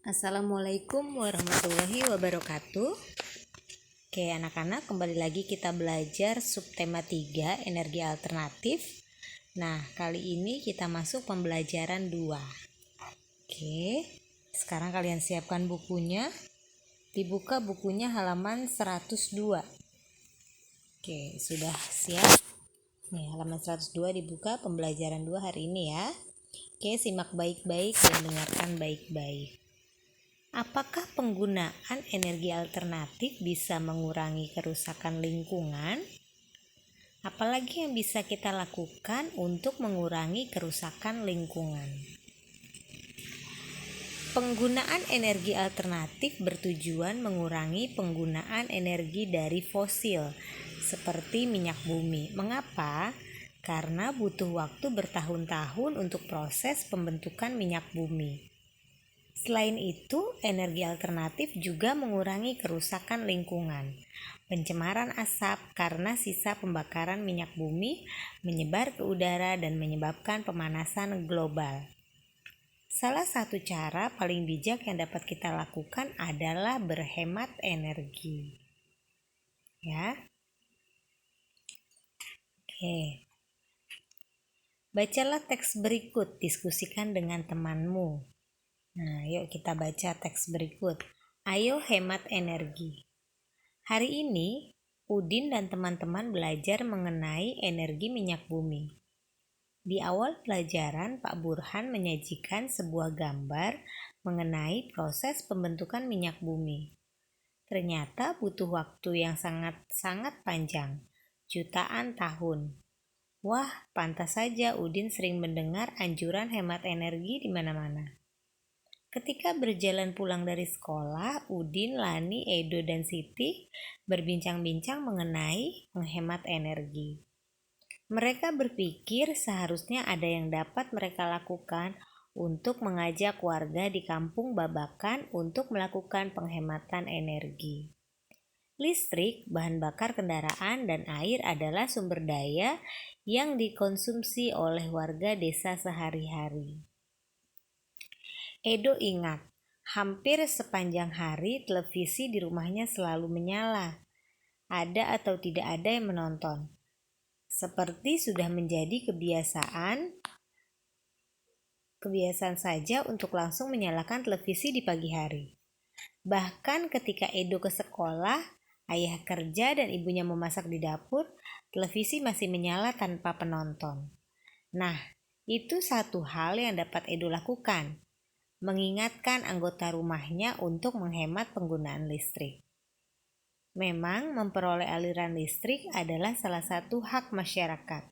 Assalamualaikum warahmatullahi wabarakatuh. Oke anak-anak, kembali lagi kita belajar subtema 3 energi alternatif. Nah, kali ini kita masuk pembelajaran 2. Oke, sekarang kalian siapkan bukunya. Dibuka bukunya halaman 102. Oke, sudah siap? Nih, halaman 102 dibuka, pembelajaran 2 hari ini ya. Oke, simak baik-baik dan dengarkan baik-baik. Apakah penggunaan energi alternatif bisa mengurangi kerusakan lingkungan? Apalagi yang bisa kita lakukan untuk mengurangi kerusakan lingkungan? Penggunaan energi alternatif bertujuan mengurangi penggunaan energi dari fosil seperti minyak bumi. Mengapa? Karena butuh waktu bertahun-tahun untuk proses pembentukan minyak bumi. Selain itu, energi alternatif juga mengurangi kerusakan lingkungan. Pencemaran asap karena sisa pembakaran minyak bumi menyebar ke udara dan menyebabkan pemanasan global. Salah satu cara paling bijak yang dapat kita lakukan adalah berhemat energi. Ya. Oke. Bacalah teks berikut, diskusikan dengan temanmu. Nah, yuk kita baca teks berikut. Ayo hemat energi. Hari ini, Udin dan teman-teman belajar mengenai energi minyak bumi. Di awal pelajaran, Pak Burhan menyajikan sebuah gambar mengenai proses pembentukan minyak bumi. Ternyata butuh waktu yang sangat-sangat panjang, jutaan tahun. Wah, pantas saja Udin sering mendengar anjuran hemat energi di mana-mana. Ketika berjalan pulang dari sekolah, Udin, Lani, Edo, dan Siti berbincang-bincang mengenai menghemat energi. Mereka berpikir seharusnya ada yang dapat mereka lakukan untuk mengajak warga di kampung Babakan untuk melakukan penghematan energi. Listrik, bahan bakar kendaraan, dan air adalah sumber daya yang dikonsumsi oleh warga desa sehari-hari. Edo ingat, hampir sepanjang hari televisi di rumahnya selalu menyala. Ada atau tidak ada yang menonton. Seperti sudah menjadi kebiasaan saja untuk langsung menyalakan televisi di pagi hari. Bahkan ketika Edo ke sekolah, ayah kerja dan ibunya memasak di dapur, televisi masih menyala tanpa penonton. Nah, itu satu hal yang dapat Edo lakukan. Mengingatkan anggota rumahnya untuk menghemat penggunaan listrik. Memang memperoleh aliran listrik adalah salah satu hak masyarakat.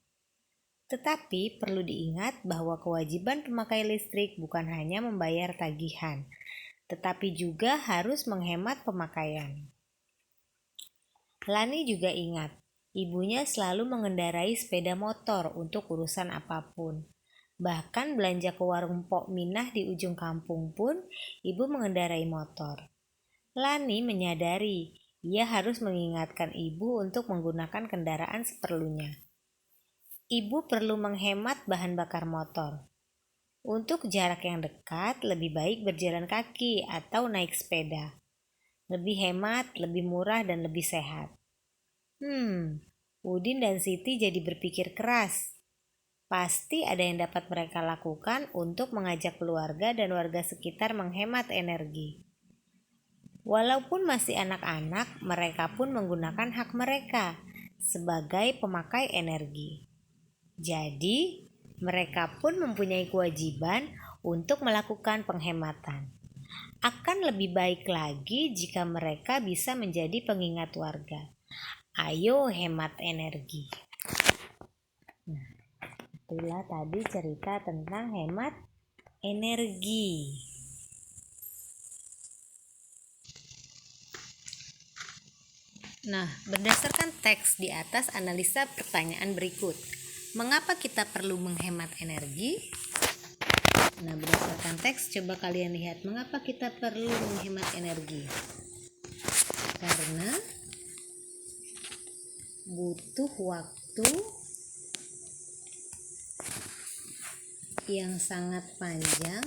Tetapi perlu diingat bahwa kewajiban pemakai listrik bukan hanya membayar tagihan, tetapi juga harus menghemat pemakaian. Lani juga ingat, ibunya selalu mengendarai sepeda motor untuk urusan apapun. Bahkan belanja ke warung Pok Minah di ujung kampung pun ibu mengendarai motor. Lani menyadari ia harus mengingatkan ibu untuk menggunakan kendaraan seperlunya. Ibu perlu menghemat bahan bakar motor. Untuk jarak yang dekat, lebih baik berjalan kaki atau naik sepeda. Lebih hemat, lebih murah, dan lebih sehat. Udin dan Siti jadi berpikir keras. Pasti ada yang dapat mereka lakukan untuk mengajak keluarga dan warga sekitar menghemat energi. Walaupun masih anak-anak, mereka pun menggunakan hak mereka sebagai pemakai energi. Jadi, mereka pun mempunyai kewajiban untuk melakukan penghematan. Akan lebih baik lagi jika mereka bisa menjadi pengingat warga. Ayo hemat energi. Itulah tadi cerita tentang hemat energi. Nah, berdasarkan teks di atas, analisa pertanyaan berikut. Mengapa kita perlu menghemat energi? Nah, berdasarkan teks, coba kalian lihat mengapa kita perlu menghemat energi. Karena butuh waktu yang sangat panjang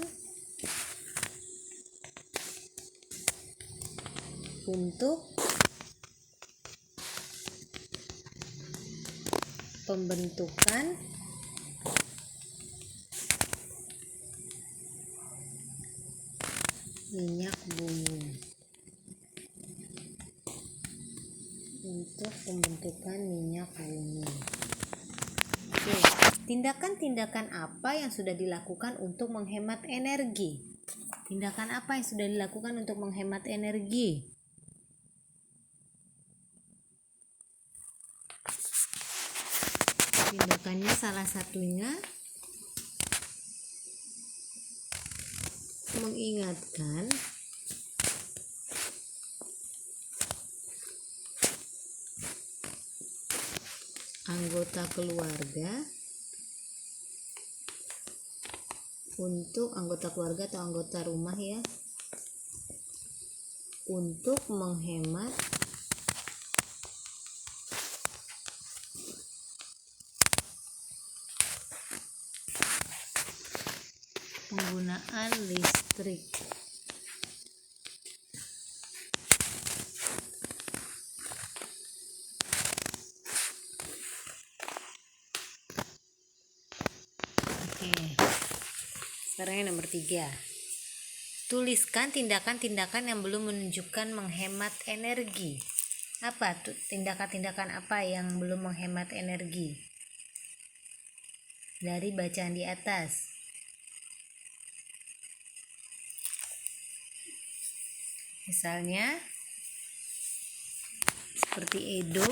untuk pembentukan minyak bumi. Untuk pembentukan minyak bumi. Oke, tindakan-tindakan apa yang sudah dilakukan untuk menghemat energi? Tindakan apa yang sudah dilakukan untuk menghemat energi? Tindakannya salah satunya mengingatkan anggota keluarga atau anggota rumah ya, untuk menghemat penggunaan listrik. Oke. Sekarang yang nomor 3. Tuliskan tindakan-tindakan yang belum menunjukkan menghemat energi. Apa tuh tindakan-tindakan apa yang belum menghemat energi? Dari bacaan di atas. Misalnya seperti Edo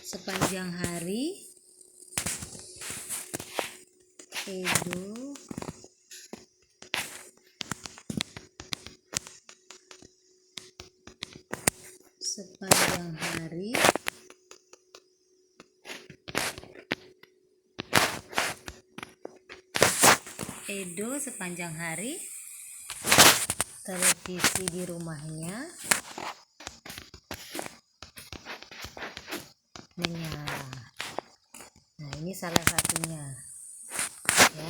sepanjang hari. Edo sepanjang hari televisi di rumahnya menyala. Nah, ini salah satunya ya.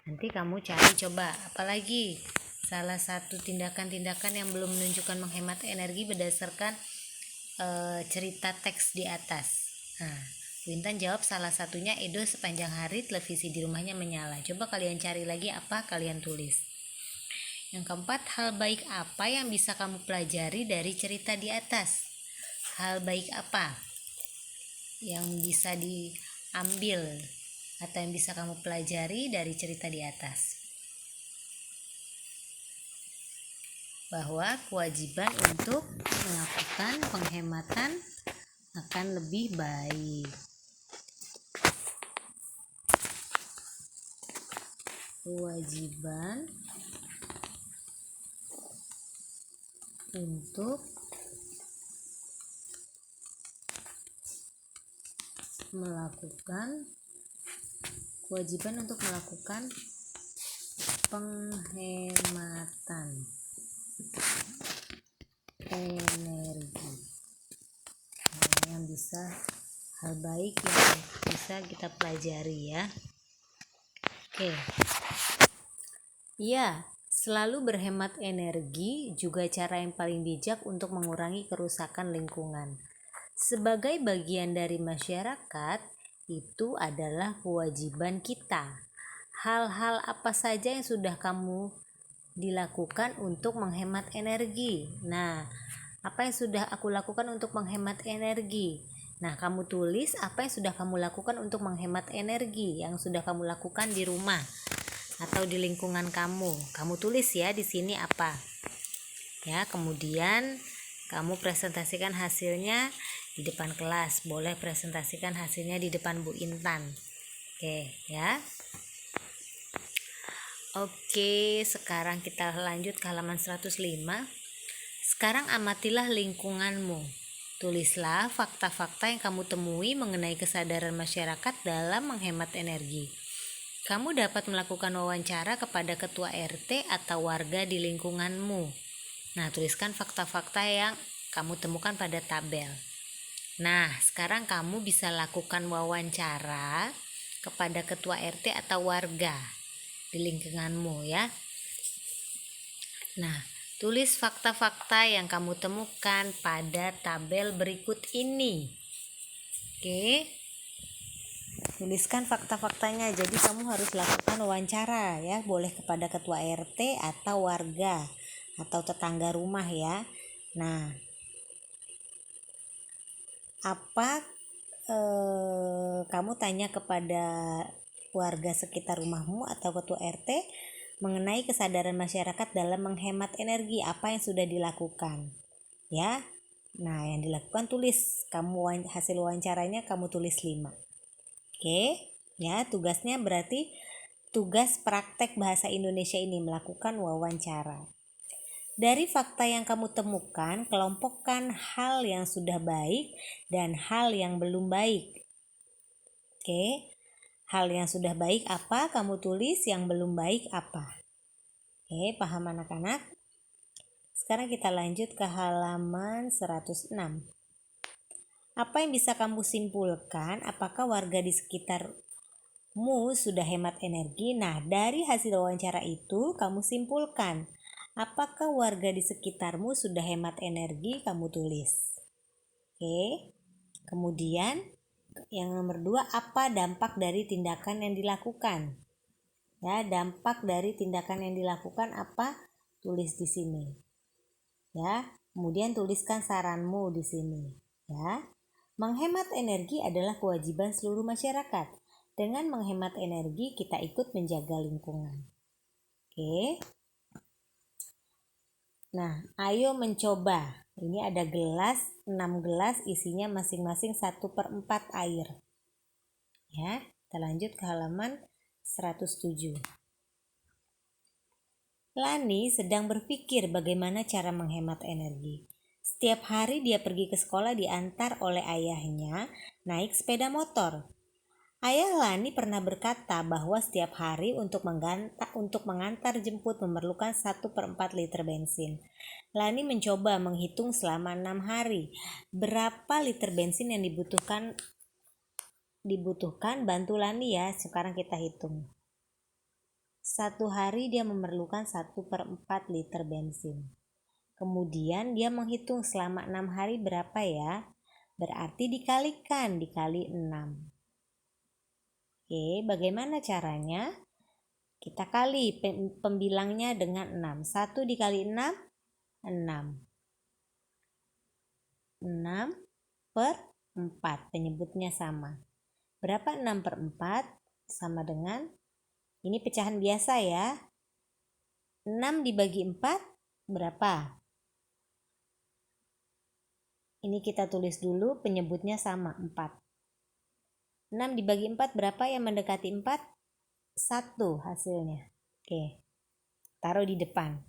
Nanti kamu cari coba apalagi salah satu tindakan-tindakan yang belum menunjukkan menghemat energi berdasarkan cerita teks di atas. Nah, Wintan jawab salah satunya Edo sepanjang hari televisi di rumahnya menyala. Coba kalian cari lagi apa, kalian tulis. Yang keempat, hal baik apa yang bisa kamu pelajari dari cerita di atas? Hal baik apa yang bisa diambil atau yang bisa kamu pelajari dari cerita di atas? Bahwa kewajiban untuk melakukan penghematan akan lebih baik. Kewajiban untuk melakukan penghematan energi. Yang bisa hal baik yang bisa kita pelajari ya. Oke. Ya, selalu berhemat energi juga cara yang paling bijak untuk mengurangi kerusakan lingkungan. Sebagai bagian dari masyarakat, itu adalah kewajiban kita. Hal-hal apa saja yang sudah kamu dilakukan untuk menghemat energi? Nah, apa yang sudah aku lakukan untuk menghemat energi? Nah, kamu tulis apa yang sudah kamu lakukan untuk menghemat energi yang sudah kamu lakukan di rumah atau di lingkungan kamu. Kamu tulis ya di sini apa. Ya, kemudian kamu presentasikan hasilnya di depan kelas. Boleh presentasikan hasilnya di depan Bu Intan. Oke, ya. Oke, sekarang kita lanjut ke halaman 105. Sekarang amatilah lingkunganmu. Tulislah fakta-fakta yang kamu temui mengenai kesadaran masyarakat dalam menghemat energi. Kamu dapat melakukan wawancara kepada ketua RT atau warga di lingkunganmu. Nah, tuliskan fakta-fakta yang kamu temukan pada tabel. Nah, sekarang kamu bisa lakukan wawancara kepada ketua RT atau warga di lingkunganmu ya. Nah, tulis fakta-fakta yang kamu temukan pada tabel berikut ini. Oke. Tuliskan fakta-faktanya. Jadi kamu harus lakukan wawancara ya, boleh kepada ketua RT atau warga atau tetangga rumah ya. Nah, apa kamu tanya kepada warga sekitar rumahmu atau ketua RT mengenai kesadaran masyarakat dalam menghemat energi, apa yang sudah dilakukan ya. Nah, yang dilakukan tulis, kamu hasil wawancaranya kamu tulis 5. Oke ya, tugasnya berarti tugas praktek bahasa Indonesia ini melakukan wawancara. Dari fakta yang kamu temukan, kelompokkan hal yang sudah baik dan hal yang belum baik. Oke, hal yang sudah baik apa? Kamu tulis, yang belum baik apa? Oke, paham anak-anak? Sekarang kita lanjut ke halaman 106. Apa yang bisa kamu simpulkan? Apakah warga di sekitarmu sudah hemat energi? Nah, dari hasil wawancara itu kamu simpulkan. Apakah warga di sekitarmu sudah hemat energi? Kamu tulis. Oke. Kemudian yang nomor 2, apa dampak dari tindakan yang dilakukan? Ya, dampak dari tindakan yang dilakukan apa? Tulis di sini. Ya, kemudian tuliskan saranmu di sini. Ya. Menghemat energi adalah kewajiban seluruh masyarakat. Dengan menghemat energi, kita ikut menjaga lingkungan. Oke. Nah, ayo mencoba. Ini ada gelas, 6 gelas, isinya masing-masing 1/4 air. Ya, kita lanjut ke halaman 107. Lani sedang berpikir bagaimana cara menghemat energi. Setiap hari dia pergi ke sekolah diantar oleh ayahnya naik sepeda motor. Ayah Lani pernah berkata bahwa setiap hari untuk mengantar jemput memerlukan 1/4 liter bensin. Lani mencoba menghitung selama 6 hari. Berapa liter bensin yang dibutuhkan? Bantu Lani ya, sekarang kita hitung. Satu hari dia memerlukan 1/4 liter bensin. Kemudian dia menghitung selama 6 hari berapa ya? Berarti dikalikan, dikali 6. Oke, bagaimana caranya? Kita kali pembilangnya dengan 6. 1 dikali 6, 6. 6/4, penyebutnya sama. Berapa 6/4? Sama dengan, ini pecahan biasa ya. 6 dibagi 4, berapa? Ini kita tulis dulu, penyebutnya sama, 4. 6 dibagi 4 berapa yang mendekati 4? 1 hasilnya. Oke, taruh di depan.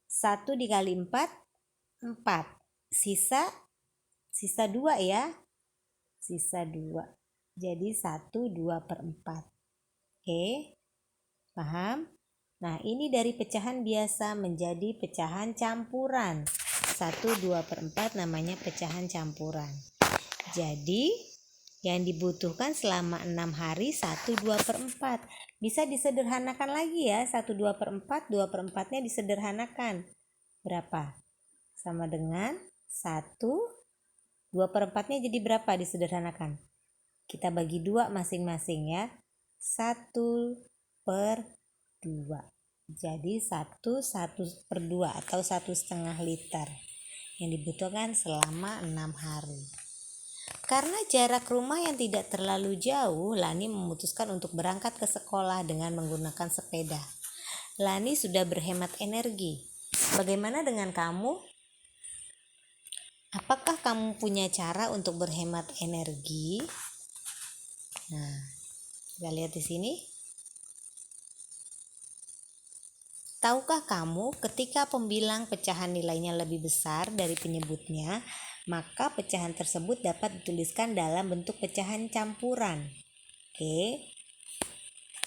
1 dikali 4, 4. Sisa 2 ya. Sisa 2. Jadi 1 2/4. Oke, paham? Nah, ini dari pecahan biasa menjadi pecahan campuran. 1 2/4 namanya pecahan campuran. Jadi yang dibutuhkan selama 6 hari 1 2/4. Bisa disederhanakan lagi ya. 1 2/4, 2/4-nya disederhanakan. Berapa? Sama dengan 1, 2/4-nya jadi berapa disederhanakan? Kita bagi 2 masing-masing ya. 1/2. Jadi 1/2 atau 1,5 liter yang dibutuhkan selama 6 hari. Karena jarak rumah yang tidak terlalu jauh, Lani memutuskan untuk berangkat ke sekolah dengan menggunakan sepeda. Lani sudah berhemat energi. Bagaimana dengan kamu? Apakah kamu punya cara untuk berhemat energi? Nah, kita lihat di sini. Tahukah kamu ketika pembilang pecahan nilainya lebih besar dari penyebutnya, maka pecahan tersebut dapat dituliskan dalam bentuk pecahan campuran. Oke,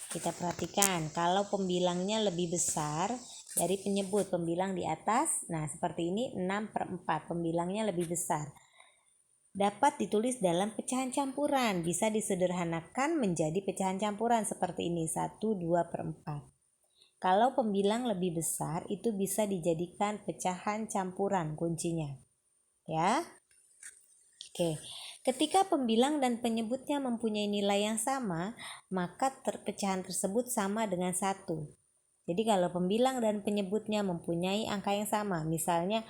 kita perhatikan kalau pembilangnya lebih besar dari penyebut, pembilang di atas, nah seperti ini 6/4, pembilangnya lebih besar. Dapat ditulis dalam pecahan campuran, bisa disederhanakan menjadi pecahan campuran seperti ini, 1 2/4. Kalau pembilang lebih besar itu bisa dijadikan pecahan campuran kuncinya. Ya. Oke. Ketika pembilang dan penyebutnya mempunyai nilai yang sama, maka pecahan tersebut sama dengan 1. Jadi kalau pembilang dan penyebutnya mempunyai angka yang sama, misalnya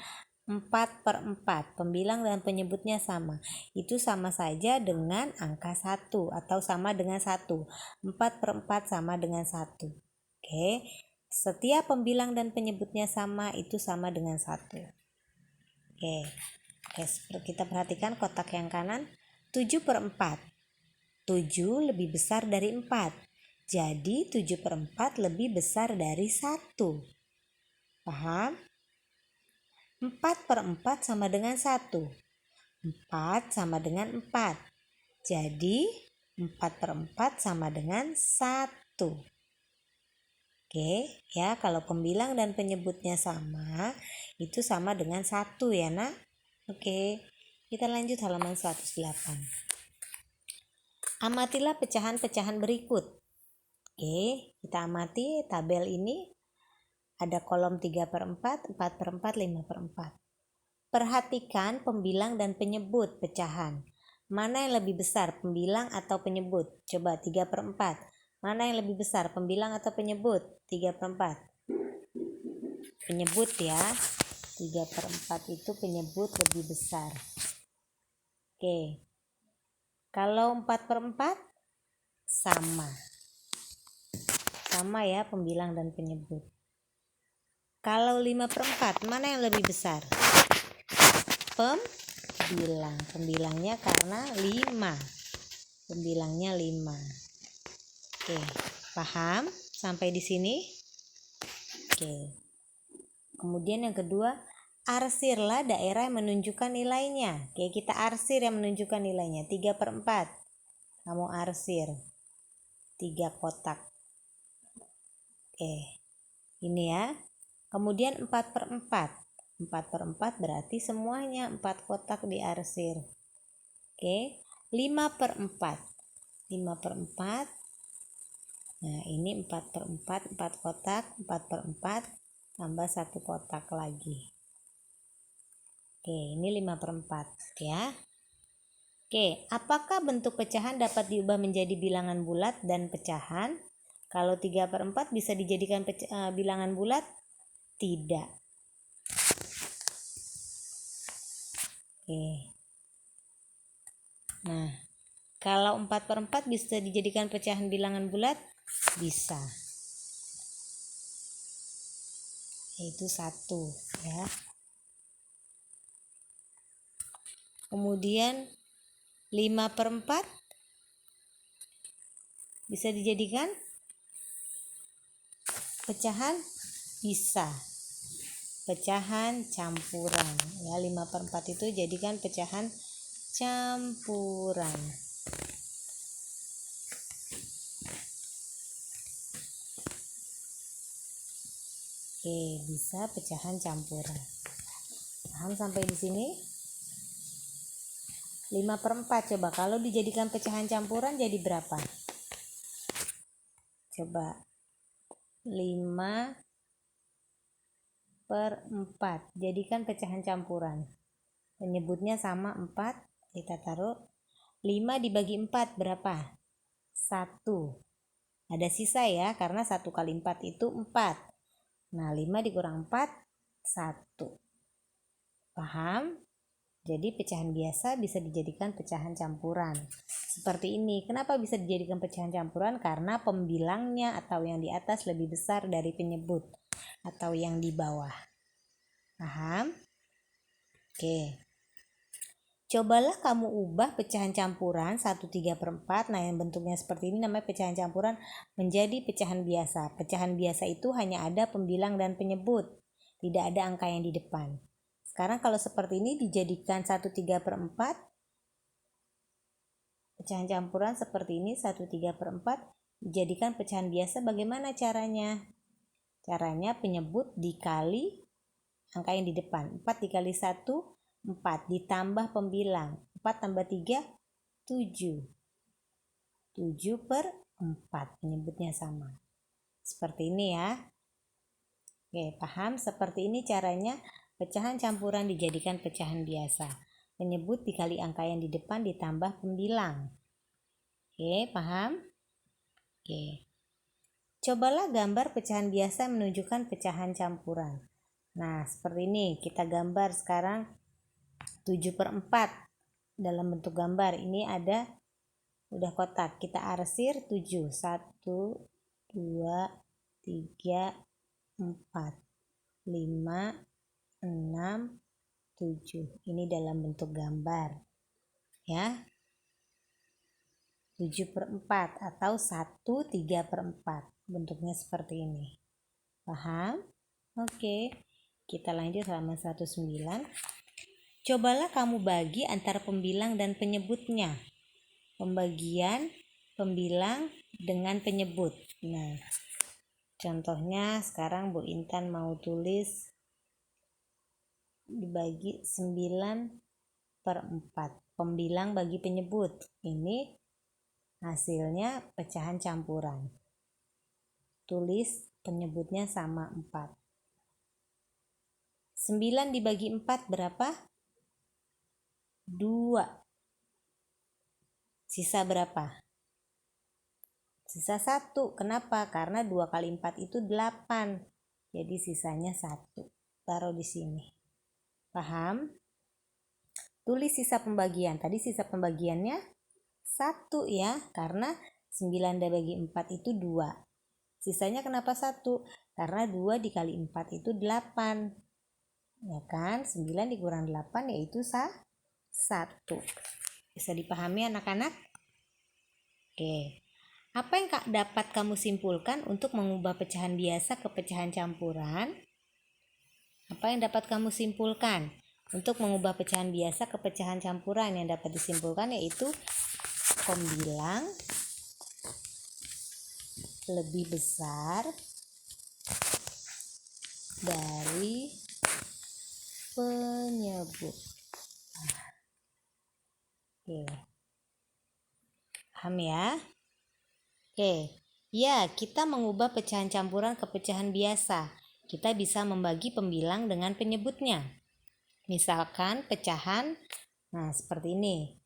4/4, pembilang dan penyebutnya sama, itu sama saja dengan angka 1 atau sama dengan 1. 4/4 sama dengan 1. Oke. Setiap pembilang dan penyebutnya sama, itu sama dengan 1. Oke. Kita perhatikan kotak yang kanan, 7/4. 7 lebih besar dari 4. Jadi 7/4 lebih besar dari 1. Paham? 4/4 sama dengan 1. 4 sama dengan 4. Jadi 4/4 sama dengan 1. Oke, ya kalau pembilang dan penyebutnya sama, itu sama dengan 1 ya nak. Oke, kita lanjut halaman 108. Amatilah pecahan-pecahan berikut. Oke, kita amati tabel ini. Ada kolom 3/4, 4/4, 5/4. Perhatikan pembilang dan penyebut pecahan. Mana yang lebih besar, pembilang atau penyebut? Coba 3/4. Mana yang lebih besar, pembilang atau penyebut? 3/4. Penyebut ya. 3/4 itu penyebut lebih besar. Oke. Kalau 4/4 sama. Sama ya pembilang dan penyebut. Kalau 5/4 mana yang lebih besar? Pembilang. Pembilangnya karena 5. Pembilangnya 5. Oke, paham sampai di sini? Oke. Kemudian yang kedua, arsirlah daerah yang menunjukkan nilainya. Oke, kita arsir yang menunjukkan nilainya. 3/4. Kamu arsir 3 kotak. Oke. Ini ya. Kemudian 4/4. 4/4 berarti semuanya 4 kotak diarsir. Oke. 5/4. 5/4. Nah, ini 4/4, 4 kotak, 4/4 tambah 1 kotak lagi. Oke, ini 5/4 ya. Oke, apakah bentuk pecahan dapat diubah menjadi bilangan bulat dan pecahan? Kalau 3/4 bisa dijadikan bilangan bulat? Tidak. Oke. Nah, kalau 4/4 bisa dijadikan pecahan bilangan bulat? Bisa. Yaitu 1 ya. Kemudian 5/4 bisa dijadikan pecahan? Bisa. Pecahan campuran ya. 5/4 itu jadikan pecahan campuran. Oke, bisa pecahan campuran. Paham sampai di sini? 5/4 coba kalau dijadikan pecahan campuran jadi berapa? Coba 5/4 jadikan pecahan campuran. Penyebutnya sama 4, kita taruh 5 dibagi 4 berapa? 1. Ada sisa ya karena 1 kali 4 itu 4. Nah, 5 dikurang 4, 1. Paham? Jadi pecahan biasa bisa dijadikan pecahan campuran. Seperti ini. Kenapa bisa dijadikan pecahan campuran? Karena pembilangnya atau yang di atas lebih besar dari penyebut atau yang di bawah. Paham? Oke. Cobalah kamu ubah pecahan campuran 1/3/4. Nah, yang bentuknya seperti ini namanya pecahan campuran menjadi pecahan biasa. Pecahan biasa itu hanya ada pembilang dan penyebut. Tidak ada angka yang di depan. Sekarang kalau seperti ini dijadikan 1/3/4. Pecahan campuran seperti ini 1/3/4 dijadikan pecahan biasa. Bagaimana caranya? Caranya penyebut dikali angka yang di depan. 4 dikali 1, 4 ditambah pembilang 4 tambah 3 7. 7/4 penyebutnya sama seperti ini ya. Oke, paham? Seperti ini caranya pecahan campuran dijadikan pecahan biasa. Penyebut dikali angka yang di depan ditambah pembilang. Oke, paham? Oke. Cobalah gambar pecahan biasa menunjukkan pecahan campuran. Nah, seperti ini. Kita gambar sekarang 7/4 dalam bentuk gambar. Ini ada udah kotak. Kita arsir 7. 1, 2, 3, 4, 5, 6, 7. Ini dalam bentuk gambar. Ya. 7/4 atau 1/3/4. Bentuknya seperti ini. Paham? Oke. Kita lanjut halaman 109. Cobalah kamu bagi antara pembilang dan penyebutnya. Pembagian pembilang dengan penyebut. Nah, contohnya sekarang Bu Intan mau tulis dibagi 9/4. Pembilang bagi penyebut. Ini hasilnya pecahan campuran. Tulis penyebutnya sama 4. 9 dibagi 4 berapa? 2. Sisa berapa? Sisa 1. Kenapa? Karena 2 kali 4 itu 8. Jadi sisanya 1. Taruh di sini. Paham? Tulis sisa pembagian. Tadi sisa pembagiannya 1 ya. Karena 9 dibagi 4 itu 2. Sisanya kenapa 1? Karena 2 dikali 4 itu 8. Ya kan? 9 dikurang 8 yaitu 1. Bisa dipahami anak-anak? Oke. Apa yang dapat kamu simpulkan untuk mengubah pecahan biasa ke pecahan campuran? Apa yang dapat kamu simpulkan untuk mengubah pecahan biasa ke pecahan campuran? Yang dapat disimpulkan yaitu pembilang lebih besar dari penyebut. Oke. Paham ya? Oke. Ya, kita mengubah pecahan campuran ke pecahan biasa. Kita bisa membagi pembilang dengan penyebutnya. Misalkan pecahan, nah seperti ini.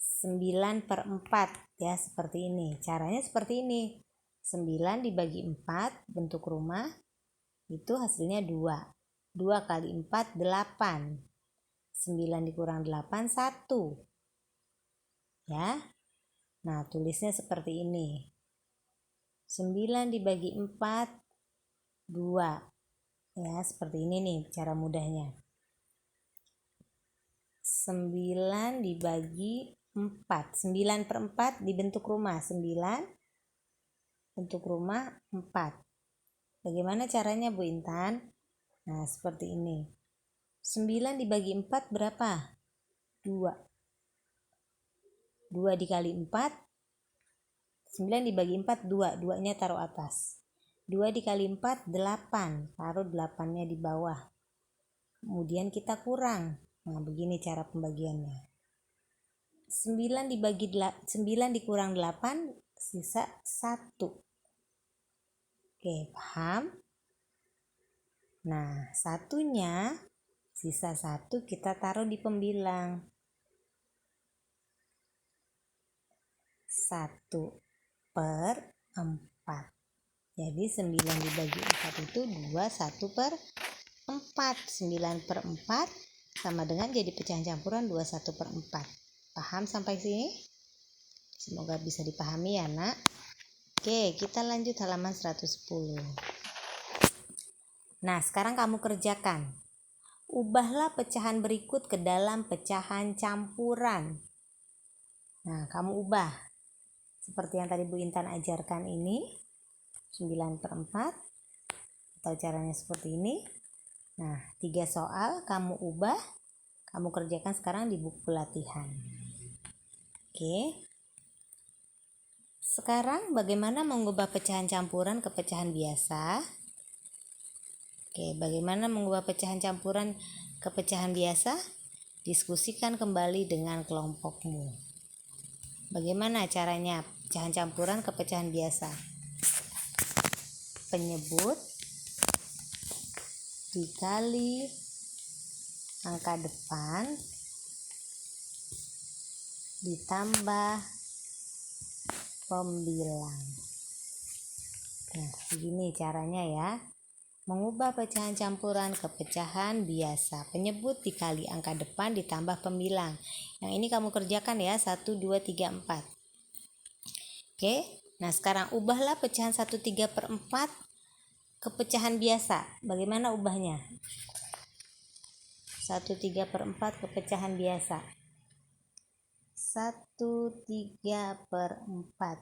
9/4 ya, seperti ini. Caranya seperti ini. 9 dibagi 4 bentuk rumah itu hasilnya 2. 2 kali 4 8. 9 dikurang 8 1. Ya. Nah, tulisnya seperti ini. 9 dibagi 4 2. Ya, seperti ini nih cara mudahnya. 9 dibagi 4. 9/4 dibentuk rumah. 9 bentuk rumah 4. Bagaimana caranya Bu Intan? Nah, seperti ini. 9 dibagi 4 berapa? 2. 2 dikali 4. 9 dibagi 4 2. 2-nya taruh atas. 2 dikali 4 8. Taruh 8-nya di bawah. Kemudian kita kurang. Nah, begini cara pembagiannya. 9 dikurang 8 sisa 1. Oke, paham? Nah, satunya, sisa 1 kita taruh di pembilang. 1/4. Jadi 9 dibagi 4 itu 2 1/4. 9/4 sama dengan jadi pecahan campuran 2 1/4. Paham sampai sini? Semoga bisa dipahami ya nak. Oke, kita lanjut halaman 110. Nah, sekarang kamu kerjakan. Ubahlah pecahan berikut ke dalam pecahan campuran. Nah, kamu ubah. Seperti yang tadi Bu Intan ajarkan ini. 9/4. Atau caranya seperti ini. Nah, 3 soal kamu ubah. Kamu kerjakan sekarang di buku latihan. Oke. Sekarang bagaimana mengubah pecahan campuran ke pecahan biasa? Oke, bagaimana mengubah pecahan campuran ke pecahan biasa? Diskusikan kembali dengan kelompokmu. Bagaimana caranya pecahan campuran ke pecahan biasa? Penyebut dikali angka depan ditambah pembilang. Nah, begini caranya ya. Mengubah pecahan campuran ke pecahan biasa. Penyebut dikali angka depan ditambah pembilang. Yang ini kamu kerjakan ya, 1, 2, 3, 4. Oke, nah sekarang ubahlah pecahan 1/3/4 ke pecahan biasa. Bagaimana ubahnya? 1/3/4 ke pecahan biasa. 1/3/4.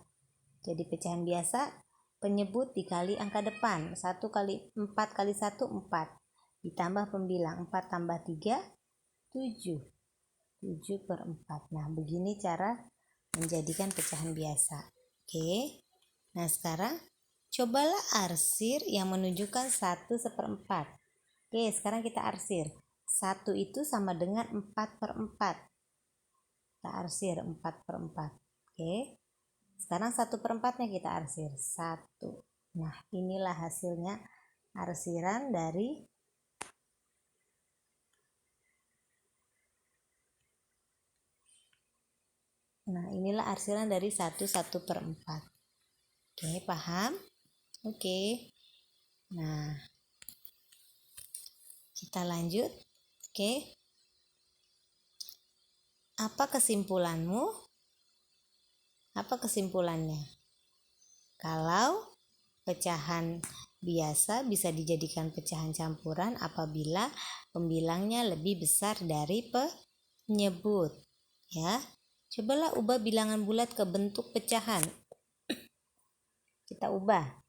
Jadi pecahan biasa, penyebut dikali angka depan. 1 kali 4 kali 1 4. Ditambah pembilang 4 tambah 3 7. 7/4. Nah, begini cara menjadikan pecahan biasa. Oke. Nah, sekarang cobalah arsir yang menunjukkan 1/4. Oke, sekarang kita arsir. 1 itu sama dengan 4/4. Kita arsir 4/4. Oke. Sekarang 1/4-nya kita arsir 1. Nah, inilah hasilnya arsiran dari inilah arsiran dari 1/4. Oke, paham? Oke. Nah, kita lanjut. Oke. Apa kesimpulanmu? Apa kesimpulannya? Kalau pecahan biasa bisa dijadikan pecahan campuran apabila pembilangnya lebih besar dari penyebut. Ya, cobalah ubah bilangan bulat ke bentuk pecahan. Kita ubah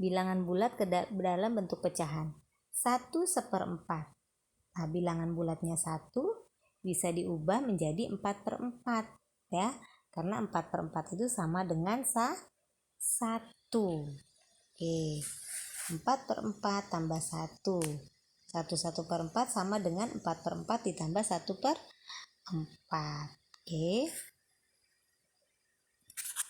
bilangan bulat ke dalam bentuk pecahan. 1/4. Nah, bilangan bulatnya 1 bisa diubah menjadi 4/4 ya. Karena 4/4 itu sama dengan 1. Oke. 4/4 tambah 1. 1/4 sama dengan 4/4 ditambah 1/4. Oke.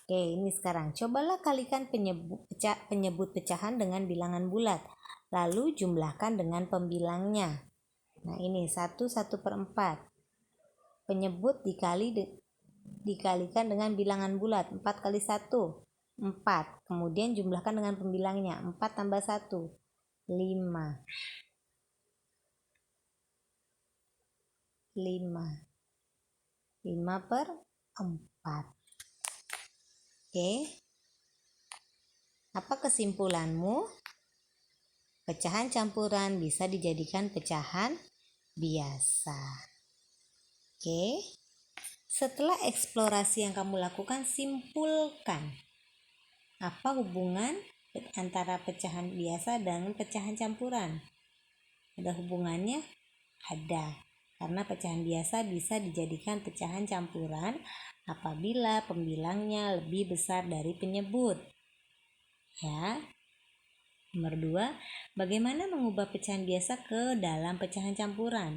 Oke, ini sekarang cobalah kalikan penyebut pecahan dengan bilangan bulat. Lalu jumlahkan dengan pembilangnya. Nah, ini 1/4. Penyebut dikalikan dengan bilangan bulat. 4 kali 1 4. Kemudian jumlahkan dengan pembilangnya. 4 tambah 1 5. 5/4. Oke. Apa kesimpulanmu? Pecahan campuran bisa dijadikan pecahan biasa. Oke. Setelah eksplorasi yang kamu lakukan, simpulkan apa hubungan antara pecahan biasa dan pecahan campuran. Ada hubungannya? Ada. Karena pecahan biasa bisa dijadikan pecahan campuran apabila pembilangnya lebih besar dari penyebut. Ya. Nomor 2, bagaimana mengubah pecahan biasa ke dalam pecahan campuran?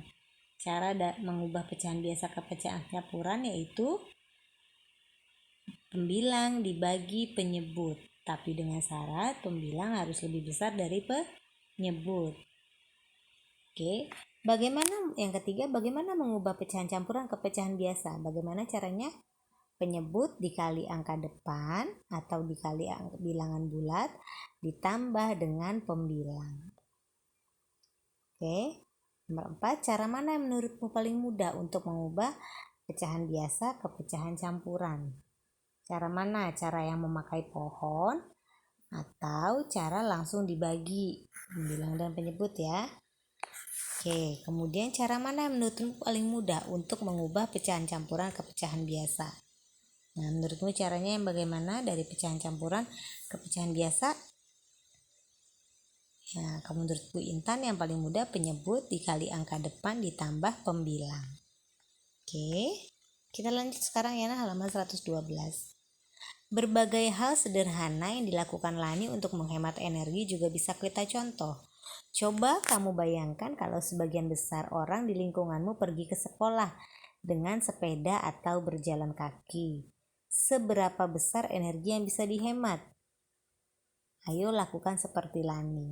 Cara mengubah pecahan biasa ke pecahan campuran yaitu pembilang dibagi penyebut, tapi dengan syarat pembilang harus lebih besar dari penyebut. Oke, yang ketiga, bagaimana mengubah pecahan campuran ke pecahan biasa? Bagaimana caranya? Penyebut dikali angka depan atau dikali bilangan bulat ditambah dengan pembilang. Oke, nomor 4, cara mana yang menurutmu paling mudah untuk mengubah pecahan biasa ke pecahan campuran? Cara mana? Cara yang memakai pohon atau cara langsung dibagi pembilang dan penyebut ya. Oke, kemudian cara mana yang menurutmu paling mudah untuk mengubah pecahan campuran ke pecahan biasa? Nah, menurutmu caranya yang bagaimana dari pecahan campuran ke pecahan biasa? Ya, kalau menurut Bu Intan yang paling mudah penyebut dikali angka depan ditambah pembilang. Oke, kita lanjut sekarang ya halaman 112. Berbagai hal sederhana yang dilakukan Lani untuk menghemat energi juga bisa kita contoh. Coba kamu bayangkan kalau sebagian besar orang di lingkunganmu pergi ke sekolah dengan sepeda atau berjalan kaki. Seberapa besar energi yang bisa dihemat? Ayo lakukan seperti Lani.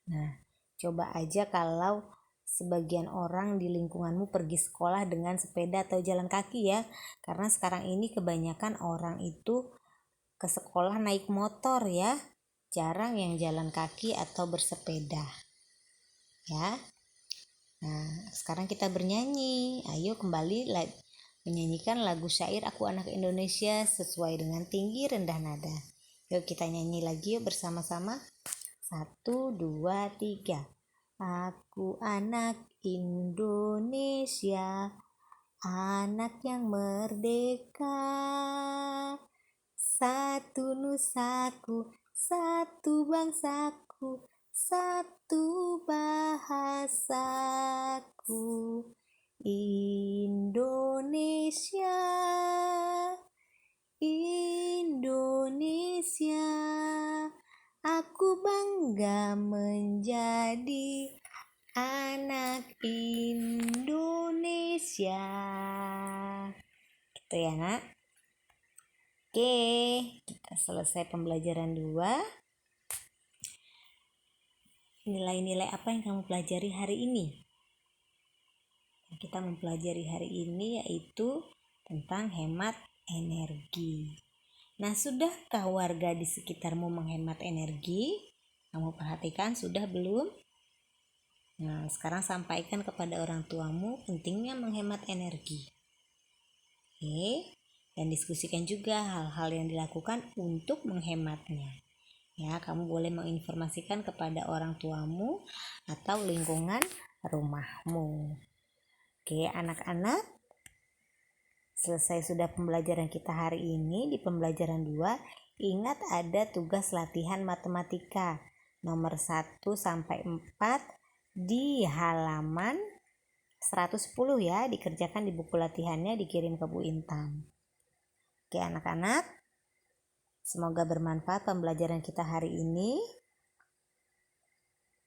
Nah, coba aja kalau sebagian orang di lingkunganmu pergi sekolah dengan sepeda atau jalan kaki ya. Karena sekarang ini kebanyakan orang itu ke sekolah naik motor ya. Jarang yang jalan kaki atau bersepeda. Ya. Nah, sekarang kita bernyanyi. Ayo kembali menyanyikan lagu syair Aku Anak Indonesia sesuai dengan tinggi rendah nada. Yuk kita nyanyi lagi yuk bersama-sama. 1, 2, 3. Aku anak Indonesia, anak yang merdeka. Satu nusaku, satu bangsaku, satu bahasaku. Indonesia, Indonesia, aku bangga menjadi anak Indonesia. Gitu ya nak. Oke, kita selesai pembelajaran 2. Nilai-nilai apa yang kamu pelajari hari ini? Kita mempelajari hari ini yaitu tentang hemat energi. Nah, sudahkah warga di sekitarmu menghemat energi? Kamu perhatikan sudah belum? Nah, sekarang sampaikan kepada orang tuamu pentingnya menghemat energi. Oke, dan diskusikan juga hal-hal yang dilakukan untuk menghematnya. Ya, kamu boleh menginformasikan kepada orang tuamu atau lingkungan rumahmu. Oke, anak-anak, selesai sudah pembelajaran kita hari ini. Di pembelajaran 2, ingat ada tugas latihan matematika nomor 1 sampai 4 di halaman 110 ya, dikerjakan di buku latihannya, dikirim ke Bu Intan. Oke anak-anak, semoga bermanfaat pembelajaran kita hari ini.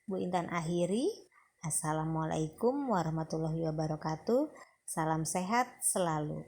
Bu Intan akhiri. Assalamualaikum warahmatullahi wabarakatuh. Salam sehat selalu.